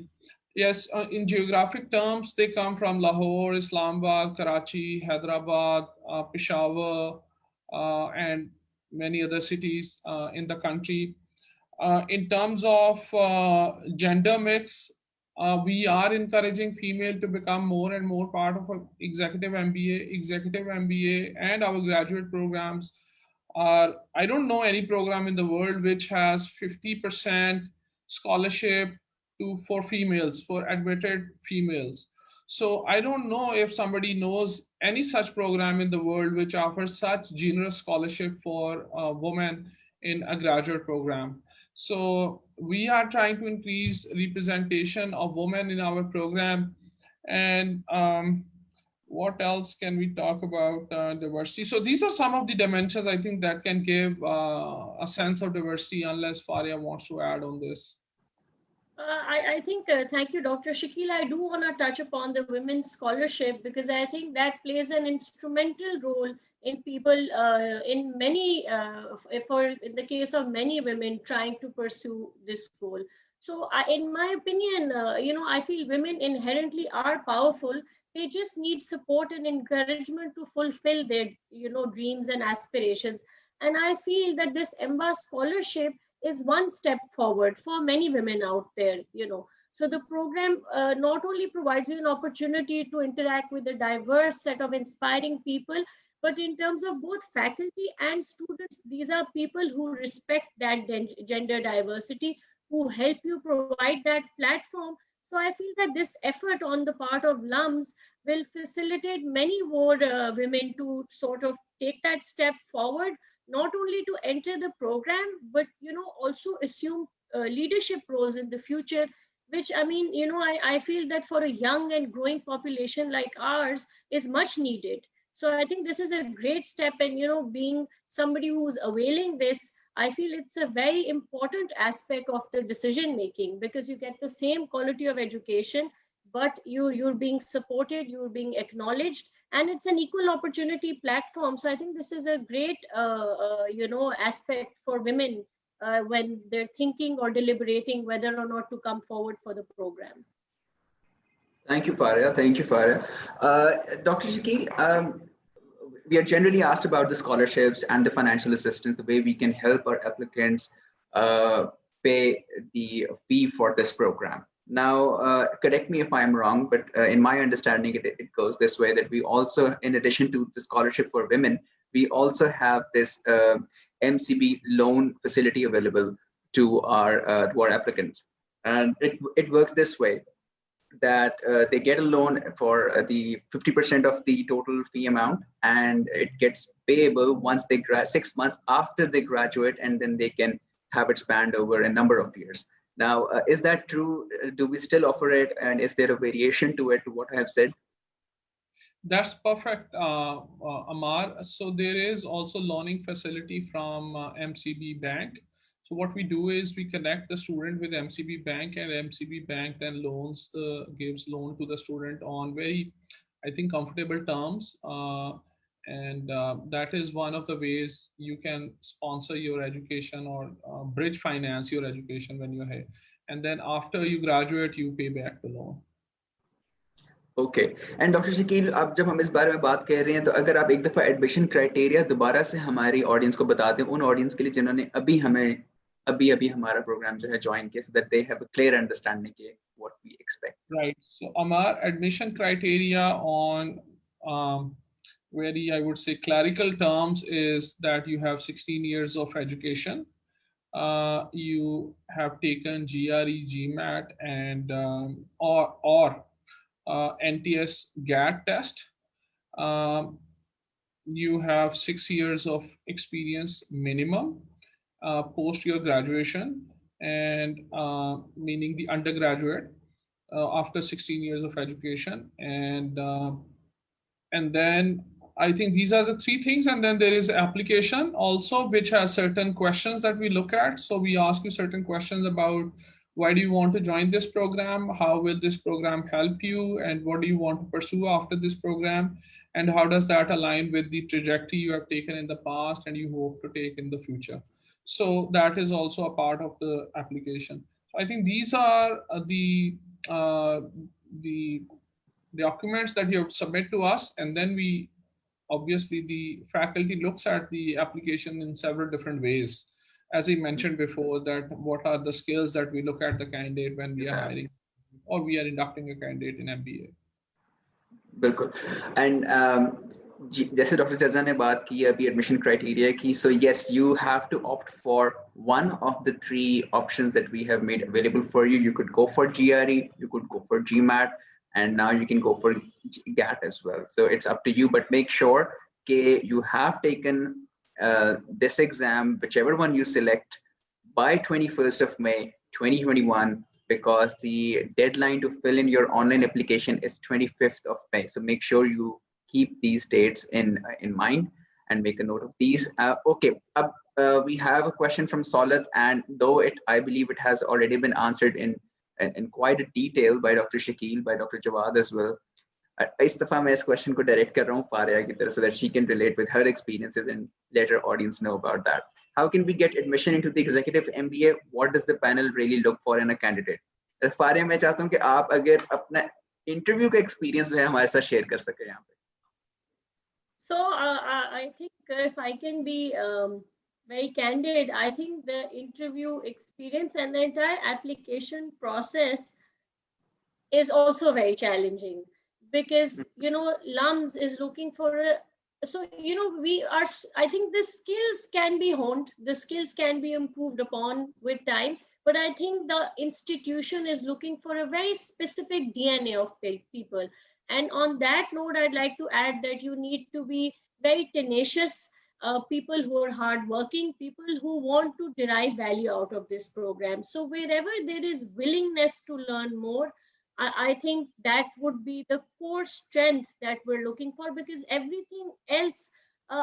Yes, in geographic terms, they come from Lahore, Islamabad, Karachi, Hyderabad, Peshawar, and many other cities in the country. In terms of gender mix, we are encouraging female to become more and more part of executive MBA, and our graduate programs are, I don't know any program in the world which has 50% scholarship for females, for admitted females. So I don't know if somebody knows any such program in the world which offers such generous scholarship for women in a graduate program. So we are trying to increase representation of women in our program. And what else can we talk about diversity? So these are some of the dimensions I think that can give a sense of diversity, unless Faria wants to add on this. I think, thank you, Dr. Shakil. I do want to touch upon the women's scholarship, because I think that plays an instrumental role in people, in many, in the case of many women trying to pursue this goal. So in my opinion, I feel women inherently are powerful. They just need support and encouragement to fulfill their, dreams and aspirations. And I feel that this EMBA scholarship is one step forward for many women out there. So the program not only provides you an opportunity to interact with a diverse set of inspiring people, but in terms of both faculty and students, these are people who respect that gender diversity, who help you provide that platform. So I feel that this effort on the part of LUMS will facilitate many more women to sort of take that step forward, not only to enter the program, but also assume leadership roles in the future, which I feel that for a young and growing population like ours is much needed. So I think this is a great step, and being somebody who's availing this, I feel it's a very important aspect of the decision making, because you get the same quality of education, but you're being supported, you're being acknowledged, and it's an equal opportunity platform. So I think this is a great aspect for women when they're thinking or deliberating whether or not to come forward for the program. Thank you, Faria. Thank you, Faria. Dr. Shakil, we are generally asked about the scholarships and the financial assistance, the way we can help our applicants pay the fee for this program. Now, correct me if I'm wrong, but in my understanding, it goes this way, that we also, in addition to the scholarship for women, we also have this MCB loan facility available to our applicants. And it works this way. that they get a loan for the 50% of the total fee amount, and it gets payable once they 6 months after they graduate, and then they can have it spanned over a number of years. Now, is that true? Do we still offer it, and is there a variation to it, to what I have said? That's perfect, Amar. So there is also loaning facility from MCB Bank. So what we do is we connect the student with MCB Bank, and MCB Bank then gives loan to the student on very, I think, comfortable terms. And that is one of the ways you can sponsor your education or bridge finance your education when you're here. And then after you graduate, you pay back the loan. Okay and doctor Shakeel, अब जब हम इस बारे में बात कर रहे हैं, तो अगर आप एक दफ़ा एडमिशन क्राइटेरिया दोबारा से हमारी ऑडियंस को बता दें, उन ऑडियंस के लिए जिन्होंने अभी हमारा प्रोग्राम जो है ज्वाइन किया, so that they have a clear understanding of what we expect. Right. So Amar, admission criteria on very, I would say, clerical terms is that you have 16 years of education. You have taken GRE, GMAT, and or NTS GAT test. You have 6 years of experience minimum post your graduation, and meaning the undergraduate after 16 years of education, and then I think these are the three things. And then there is application also, which has certain questions that we look at. So we ask you certain questions about why do you want to join this program? How will this program help you? And what do you want to pursue after this program? And how does that align with the trajectory you have taken in the past and you hope to take in the future? So that is also a part of the application. So I think these are the documents that you have to submit to us, and then we obviously the faculty looks at the application in several different ways. As I mentioned before, that what are the skills that we look at the candidate when we are hiring or we are inducting a candidate in MBA. बिल्कुल. And जैसे doctor जजा ने बात की अभी admission criteria की, so yes, you have to opt for one of the three options that we have made available for you. You could go for GRE, you could go for GMAT, and now you can go for GAT as well. So it's up to you, but make sure that you have taken this exam, whichever one you select, by 21st of May 2021, because the deadline to fill in your online application is 25th of May. So make sure you keep these dates in mind and make a note of these. Okay, we have a question from Solid, and though I believe it has already been answered in quite a detail by Dr. Shakil, by Dr. Jawad as well. इस दफा मैं इस question को direct कर रहा हूँ फारिया की तरफ, so that she can relate with her experiences and let her audience know about that. How can we get admission into the executive MBA? What does the panel really look for in a candidate? Faria, मैं चाहता हूँ कि आप अगर अपना interview का experience जो है हमारे साथ शेयर कर सके यहाँ पे. So I think if I can be very candid, I think the interview experience and the entire application process is also very challenging, because LUMS is looking for I think the skills can be honed, the skills can be improved upon with time, but I think the institution is looking for a very specific DNA of people. And on that note, I'd like to add that you need to be very tenacious, people who are hardworking, people who want to derive value out of this program. So wherever there is willingness to learn more, I think that would be the core strength that we're looking for, because everything else,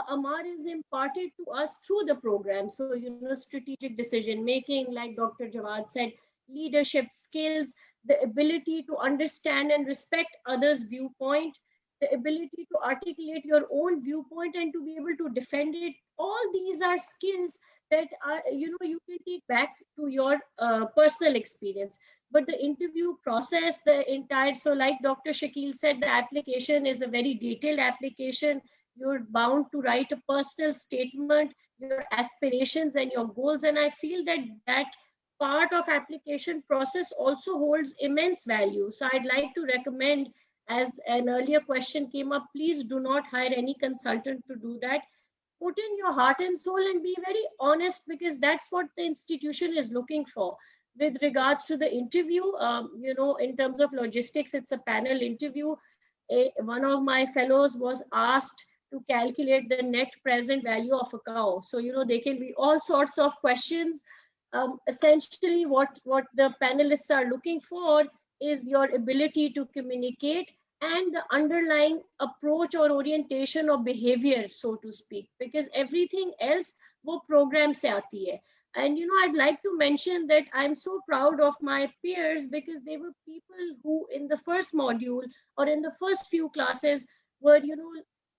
Amar, is imparted to us through the program. So, strategic decision making, like Dr. Jawad said, leadership skills, the ability to understand and respect others' viewpoint, the ability to articulate your own viewpoint and to be able to defend it. All these are skills that you can take back to your personal experience. But the interview process, so like Dr. Shakil said, the application is a very detailed application. You're bound to write a personal statement, your aspirations and your goals. And I feel that part of application process also holds immense value. So I'd like to recommend, as an earlier question came up, please do not hire any consultant to do that. Put in your heart and soul and be very honest, because that's what the institution is looking for. With regards to the interview, in terms of logistics, it's a panel interview. One of my fellows was asked to calculate the net present value of a cow. So, they can be all sorts of questions. Essentially, what the panelists are looking for is your ability to communicate and the underlying approach or orientation of behavior, so to speak, because everything else wo program se aati hai. And I'd like to mention that I'm so proud of my peers, because they were people who in the first module or in the first few classes were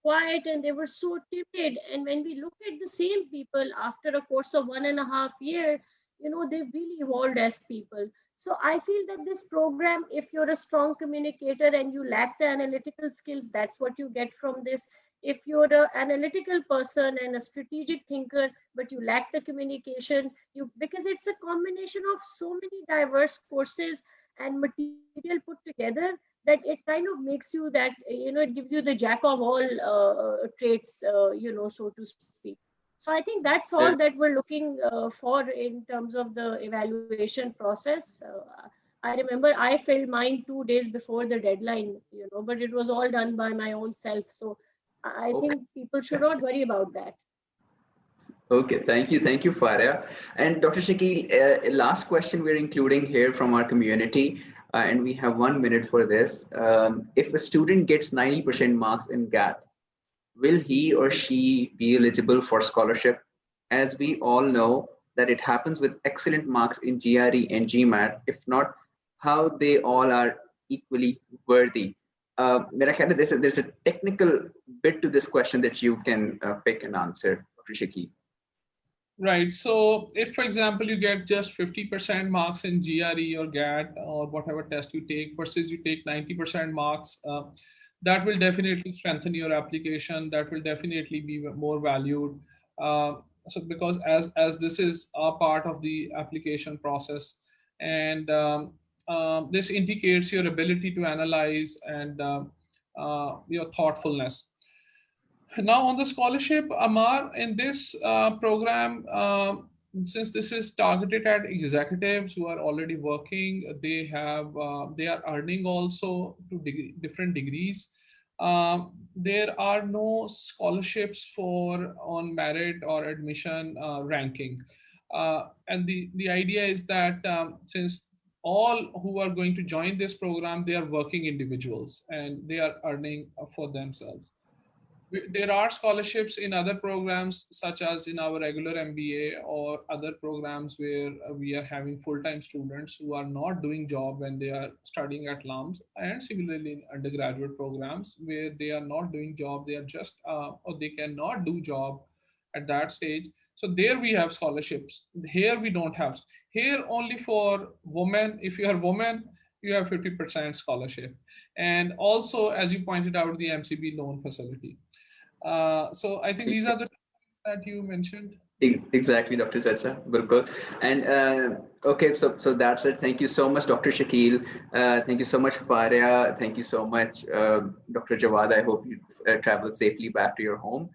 quiet, and they were so timid. And when we look at the same people after a course of 1.5 years, they've really evolved as people. So I feel that this program, if you're a strong communicator and you lack the analytical skills, that's what you get from this. If you're an analytical person and a strategic thinker, but you lack the communication, because it's a combination of so many diverse courses and material put together, that it kind of makes you that, it gives you the jack of all traits, so to speak. So I think that's all that we're looking for in terms of the evaluation process. I remember I filled mine 2 days before the deadline, but it was all done by my own self. So I think people should not worry about that. Okay, thank you, Faria. And Dr. Shakil, last question we're including here from our community, and we have 1 minute for this. If a student gets 90% marks in GAT, will he or she be eligible for scholarship? As we all know that it happens with excellent marks in GRE and GMAT. If not, how they all are equally worthy. There's a technical bit to this question that you can pick and answer, Dr. Shakil. Right. So if, for example, you get just 50% marks in GRE or GAT or whatever test you take versus you take 90% marks, that will definitely strengthen your application. That will definitely be more valued. So because as this is a part of the application process, and this indicates your ability to analyze and your thoughtfulness. Now on the scholarship, Amar, in this program, since this is targeted at executives who are already working, they are earning also to different degrees. There are no scholarships for on merit or admission ranking. And the idea is that since all who are going to join this program, they are working individuals and they are earning for themselves. There are scholarships in other programs, such as in our regular MBA or other programs where we are having full-time students who are not doing job when they are studying at LUMS, and similarly in undergraduate programs where they are not doing job, they are just, or they cannot do job at that stage. So there we have scholarships. Here we don't have. Here only for women. If you are women, you have 50% scholarship. And also, as you pointed out, the MCB loan facility. So I think these are the things that you mentioned. Exactly, Dr. Chacha. Bilkul. And okay, so that's it. Thank you so much, Dr. Shakil. Thank you so much, Faria. Thank you so much, Dr. Jawad. I hope you travel safely back to your home.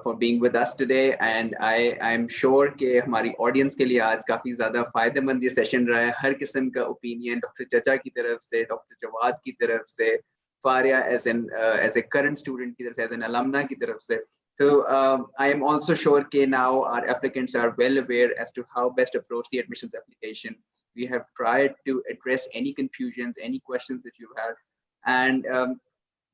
For being with us today, and I'm sure कि हमारी audience के लिए आज काफी ज़्यादा फायदेमंद ये session रहा है. हर किस्म का opinion Dr. Chacha की तरफ से, Dr. Jawad की तरफ से, Faria as a current student की तरफ से, as an alumna की तरफ से. So I am also sure that now our applicants are well aware as to how best approach the admissions application. We have tried to address any confusions, any questions that you have, and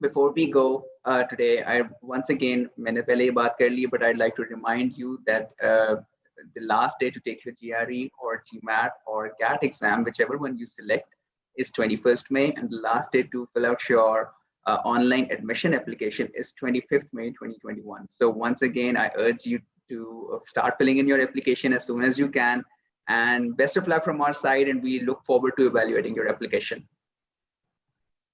before we go today, I once again, मैंने पहले ये बात कर ली, but I'd like to remind you that the last day to take your GRE or GMAT or GAT exam, whichever one you select, is 21st May, and the last day to fill out your online admission application is 25th May 2021. So once again, I urge you to start filling in your application as soon as you can, and best of luck from our side, and we look forward to evaluating your application.